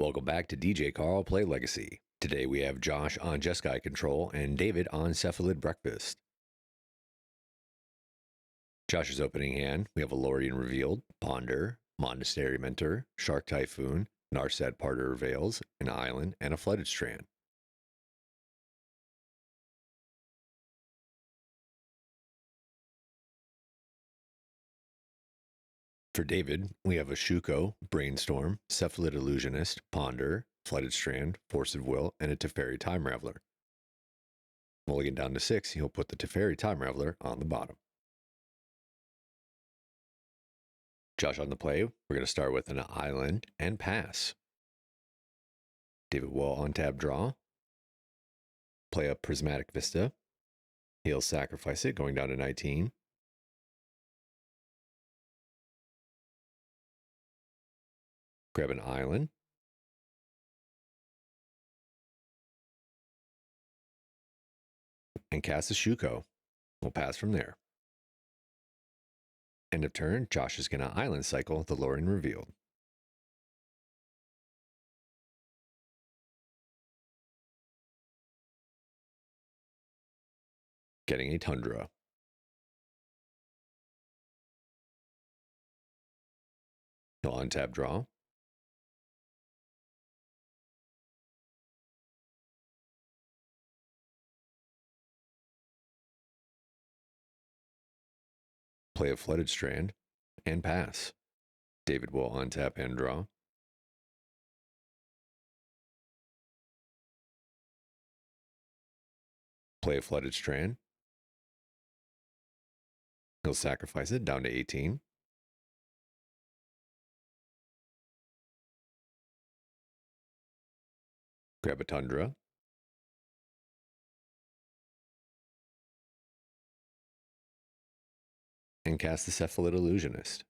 Welcome back to DJ Carl Play Legacy. Today we have Josh on Jeskai Control and David on Cephalid Breakfast. Josh's opening hand, we have a Lorien Revealed, Ponder, Monastery Mentor, Shark Typhoon, Narset Parter Veils, an Island, and a Flooded Strand. For David, we have a Shuko, Brainstorm, Cephalid Illusionist, Ponder, Flooded Strand, Force of Will, and a Teferi Time Raveler. Mulligan down to 6, he'll put the Teferi Time Raveler on the bottom. Josh on the play, we're going to start with an Island and pass. David will untap draw, play a Prismatic Vista. He'll sacrifice it, going down to 19. Grab an Island. And cast a Shuko. We'll pass from there. End of turn, Josh is going to Island cycle the Lorien Revealed. Getting a Tundra. He'll untap draw. Play a Flooded Strand and pass. David will untap and draw. Play a Flooded Strand. He'll sacrifice it down to 18. Grab a Tundra. And cast the Cephalid Illusionist.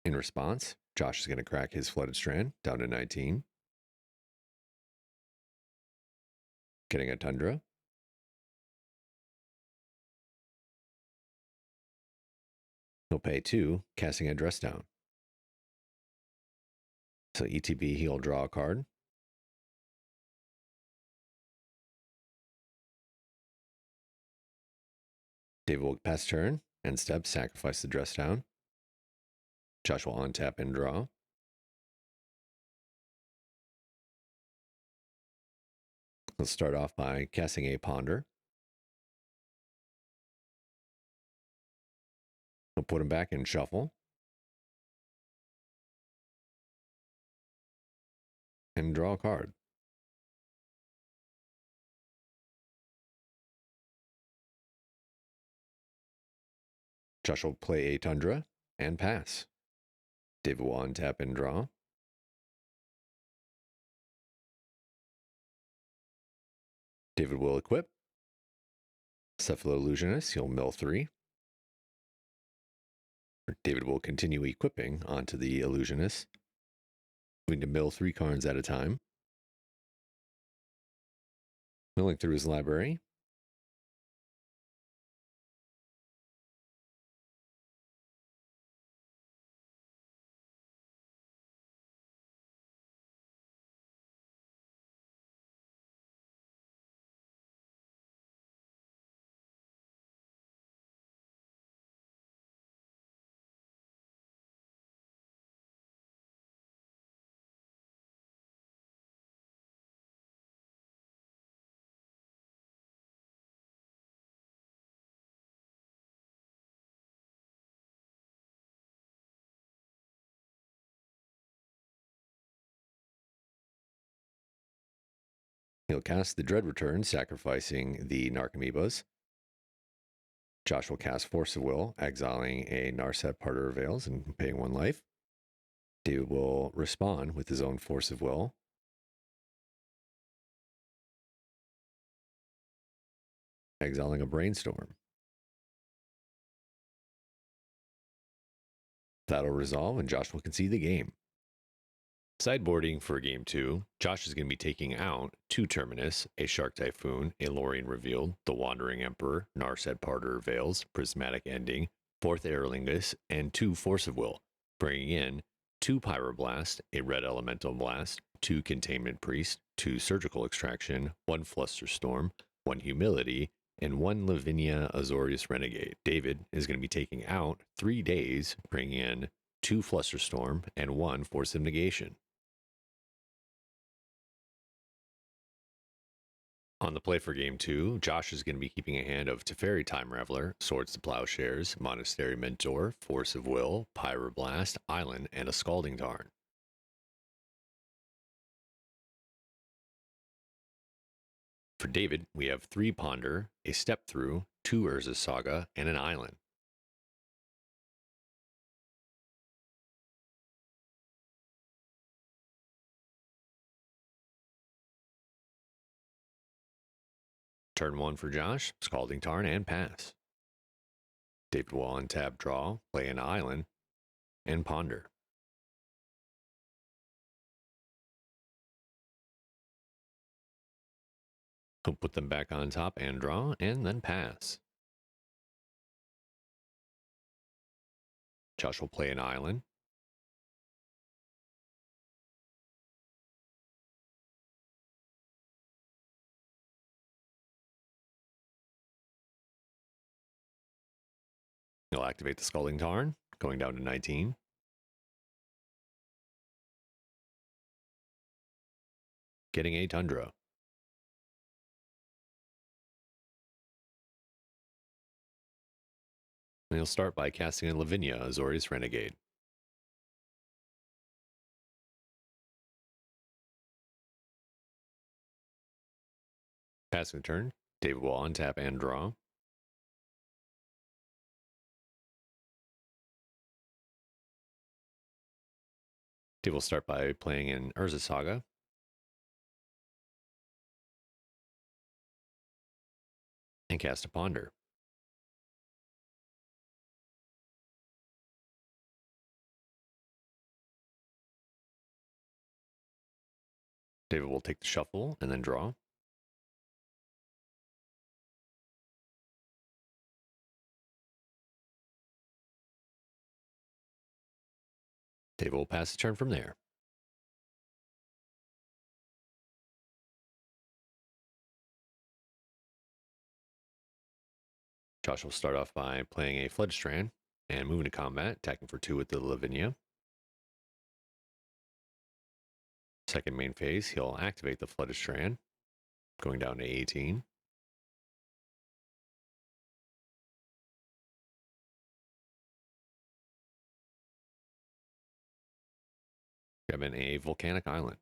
In response, Josh is going to crack his Flooded Strand down to 19. Getting a Tundra. He'll pay 2, casting a Dress Down. So ETB, he'll draw a card. David will pass turn and step, sacrifice the Dress Down. Josh will untap and draw. Let's start off by casting a Ponder. We'll put him back in shuffle. And draw a card. Josh will play a Tundra and pass. David will untap and draw. David will equip. Cephalid Illusionist, he'll mill 3. David will continue equipping onto the Illusionist. Moving to mill 3 cards at a time. Milling through his library. He'll cast the Dread Return, sacrificing the Narcomoebas. Josh will cast Force of Will, exiling a Narset Parter Veils and paying 1 life. David will respond with his own Force of Will. Exiling a Brainstorm. That'll resolve and Josh will concede the game. Sideboarding for Game 2, Josh is going to be taking out 2 Terminus, a Shark Typhoon, a Lorien Revealed, the Wandering Emperor, Narset Parter Veils, Prismatic Ending, 4th Aerolingus, and 2 Force of Will, bringing in 2 Pyroblast, a red elemental blast, 2 Containment Priest, 2 Surgical Extraction, 1 Flusterstorm, 1 Humility, and 1 Lavinia Azorius Renegade. David is going to be taking out 3 days, bringing in 2 Flusterstorm and 1 Force of Negation. On the play for game 2, Josh is going to be keeping a hand of Teferi Time Reveler, Swords to Plowshares, Monastery Mentor, Force of Will, Pyroblast, Island, and a Scalding Tarn. For David, we have 3 Ponder, a Step Through, 2 Urza Saga, and an Island. Turn 1 for Josh, Scalding Tarn, and pass. David will untap draw, play an Island, and Ponder. He'll put them back on top and draw, and then pass. Josh will play an Island. He'll activate the Scalding Tarn, going down to 19. Getting a Tundra. And he'll start by casting a Lavinia Azorius Renegade. Passing the turn, David will untap and draw. David will start by playing an Urza Saga. And cast a Ponder. David will take the shuffle and then draw. David will pass the turn from there. Josh will start off by playing a Fledgestrand and moving to combat, attacking for 2 with the Lavinia. Second main phase, he'll activate the Fledgestrand, going down to 18. Grab in a Volcanic Island.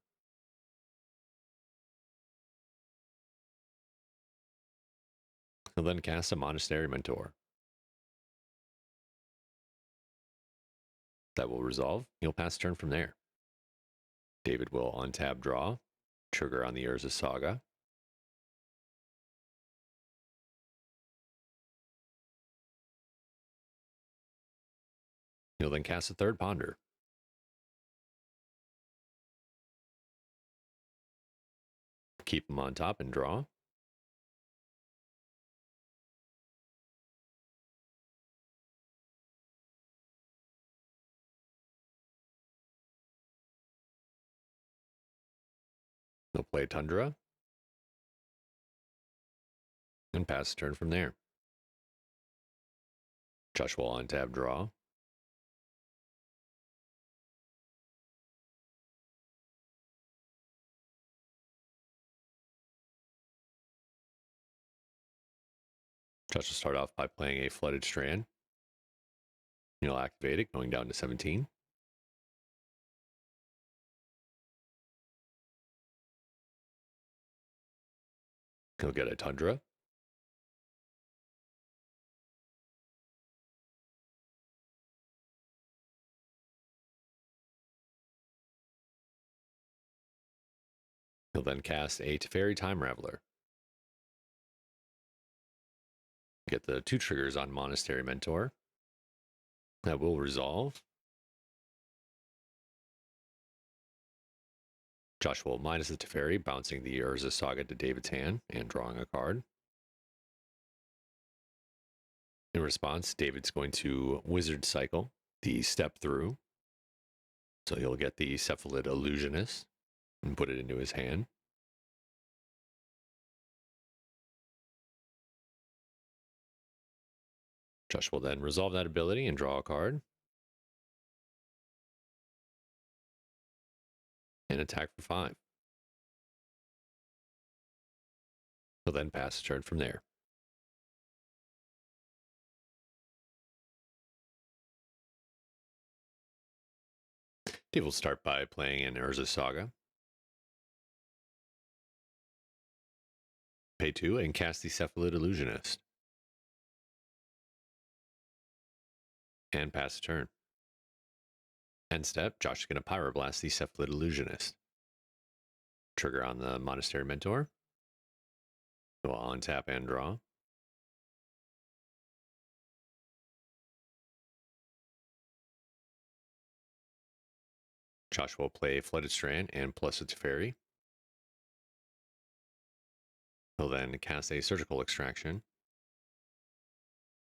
He'll then cast a Monastery Mentor. That will resolve. He'll pass turn from there. David will untap draw, trigger on the Urza Saga. He'll then cast a third Ponder. Keep him on top and draw. He'll play Tundra. And pass turn from there. Josh will untap draw. Josh will start off by playing a Flooded Strand. He'll activate it, going down to 17. He'll get a Tundra. He'll then cast a Teferi Time Raveler. Get the 2 triggers on Monastery Mentor. That will resolve. Josh will minus the Teferi, bouncing the Urza Saga to David's hand and drawing a card. In response, David's going to Wizard Cycle the Step Through. So he'll get the Cephalid Illusionist and put it into his hand. Josh will then resolve that ability and draw a card. And attack for 5. He'll then pass a turn from there. Dave will start by playing an Urza Saga. Pay 2 and cast the Cephalid Illusionist. And pass a turn. End step, Josh is going to Pyroblast the Cephalid Illusionist. Trigger on the Monastery Mentor. Go on tap and draw. Josh will play Flooded Strand and plus its fairy. He'll then cast a Surgical Extraction.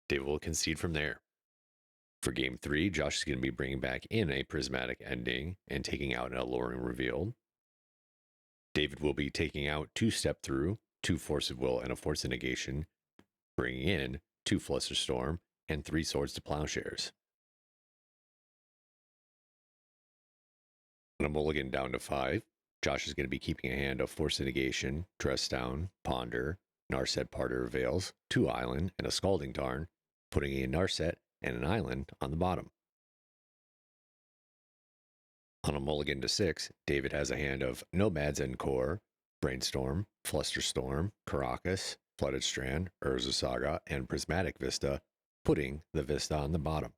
Dave will concede from there. For game 3, Josh is going to be bringing back in a Prismatic Ending and taking out an Alluring Revealed. David will be taking out 2 Step Through, 2 Force of Will, and a Force of Negation, bringing in 2 Flusterstorm and 3 Swords to Plowshares. On a mulligan down to 5, Josh is going to be keeping a hand of Force of Negation, Dress Down, Ponder, Narset Parter of Veils, 2 Island, and a Scalding Tarn, putting a Narset and an Island on the bottom. On a mulligan to 6, David has a hand of Nomad's End Core, Brainstorm, Flusterstorm, Caracas, Flooded Strand, Urza Saga, and Prismatic Vista, putting the Vista on the bottom.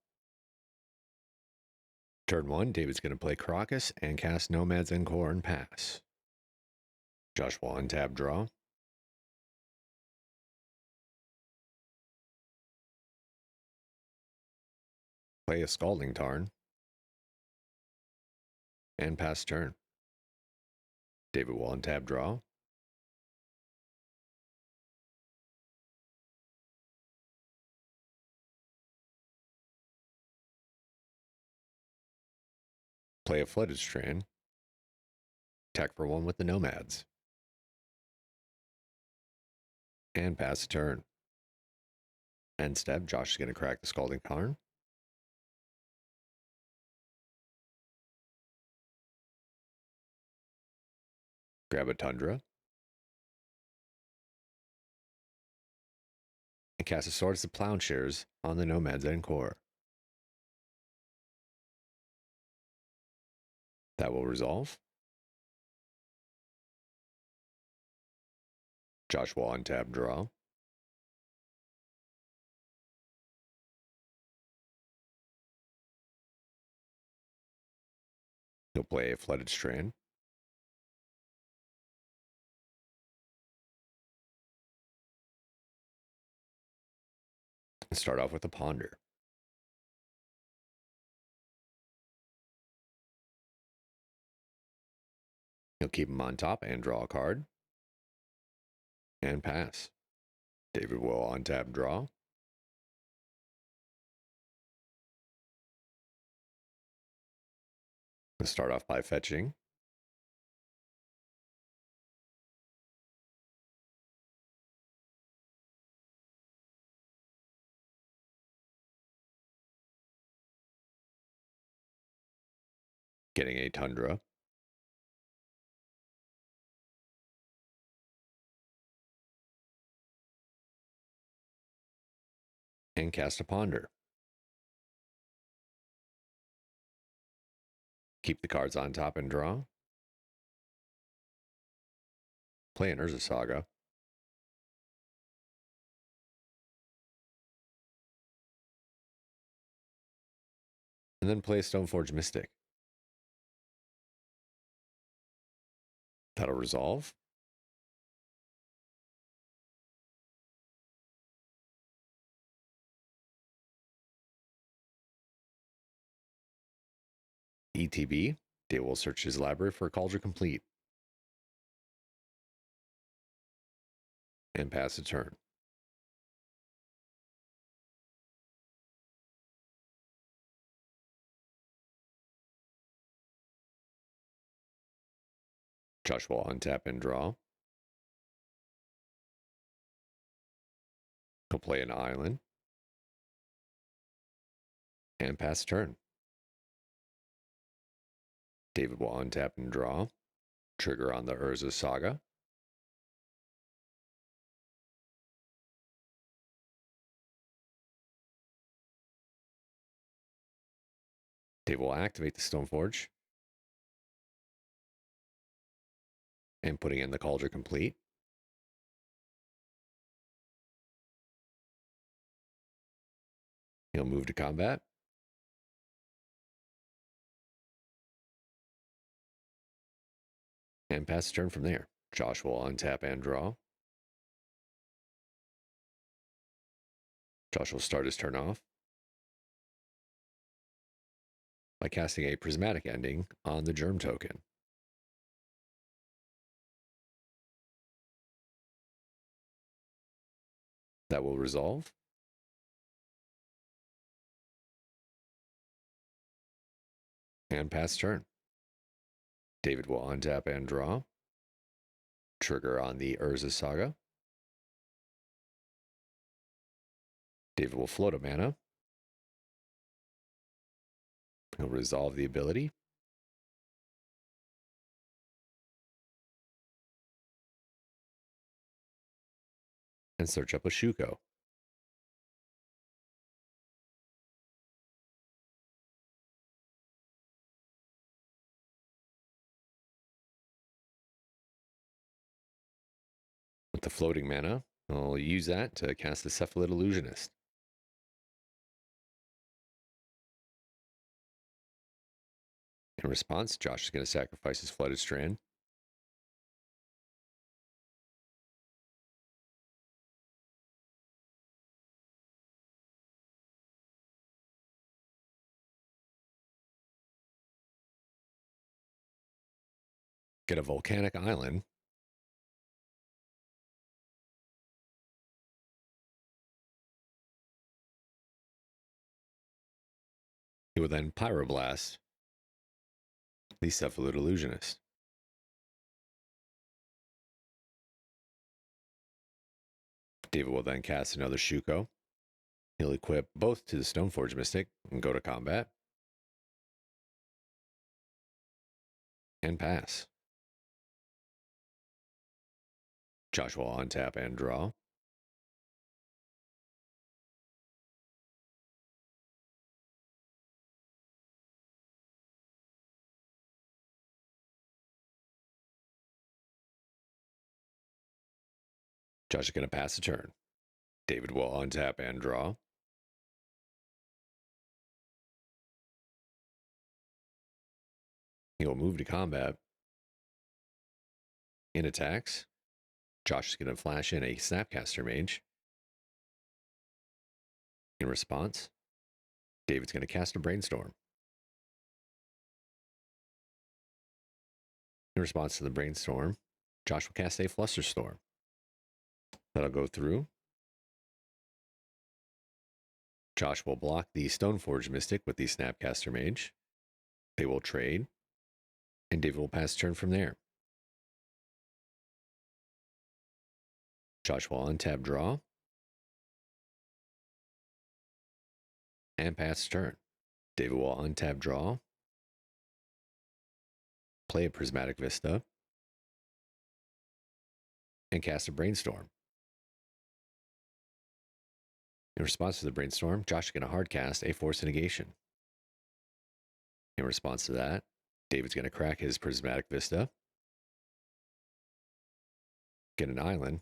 Turn 1, David's going to play Caracas and cast Nomad's End Core and pass. Josh will untap draw. Play a Scalding Tarn. And pass turn. David will untap draw. Play a Flooded Strand. Attack for 1 with the Nomads. And pass a turn. End step, Josh is going to crack the Scalding Tarn. Grab a Tundra. And cast a Swords to Plowshares on the Nomad's End Core. That will resolve. Josh will untap draw. He'll play a Flooded Strand. And start off with a Ponder. He'll keep him on top and draw a card. And pass. David will untap draw. Let's start off by fetching. Getting a Tundra. And cast a Ponder. Keep the cards on top and draw. Play an Urza Saga. And then play a Stoneforge Mystic. That'll resolve. ETB. Dave will search his library for a Cauldron Complete. And pass a turn. Josh will untap and draw. He'll play an island and pass turn. David will untap and draw. Trigger on the Urza Saga. David will activate the Stoneforge. And putting in the Cauldron complete. He'll move to combat. And pass the turn from there. Josh will untap and draw. Josh will start his turn off by casting a Prismatic Ending on the Germ token. That will resolve. And pass turn. David will untap and draw. Trigger on the Urza Saga. David will float a mana. He'll resolve the ability. And search up a Shuko. With the floating mana, I'll use that to cast the Cephalid Illusionist. In response, Josh is going to sacrifice his Flooded Strand. Get a Volcanic Island. He will then Pyroblast the Cephalid Illusionist. David will then cast another Shuko. He'll equip both to the Stoneforge Mystic and go to combat. And pass. Josh will untap and draw. Josh is going to pass a turn. David will untap and draw. He will move to combat. In attacks, Josh is going to flash in a Snapcaster Mage. In response, David's going to cast a Brainstorm. In response to the Brainstorm, Josh will cast a Flusterstorm. That'll go through. Josh will block the Stoneforge Mystic with the Snapcaster Mage. They will trade, and David will pass turn from there. Josh will untap draw, and pass turn. David will untap draw, play a Prismatic Vista, and cast a Brainstorm. In response to the Brainstorm, Josh is going to hardcast a Force Negation. In response to that, David's going to crack his Prismatic Vista, get an island,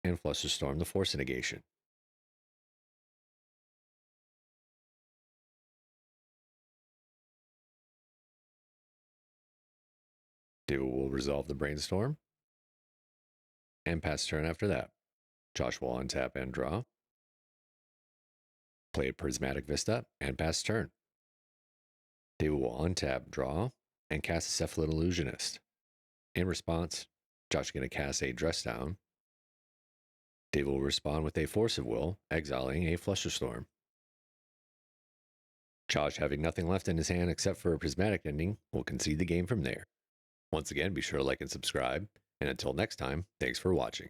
and Flusterstorm the Force Negation. David will resolve the Brainstorm, and pass turn after that. Josh will untap and draw, play a Prismatic Vista, and pass turn. David will untap, draw, and cast a Cephalid Illusionist. In response, Josh is going to cast a Dress Down. David will respond with a Force of Will, exiling a Flusterstorm. Josh, having nothing left in his hand except for a Prismatic Ending, will concede the game from there. Once again, be sure to like and subscribe. And until next time, thanks for watching.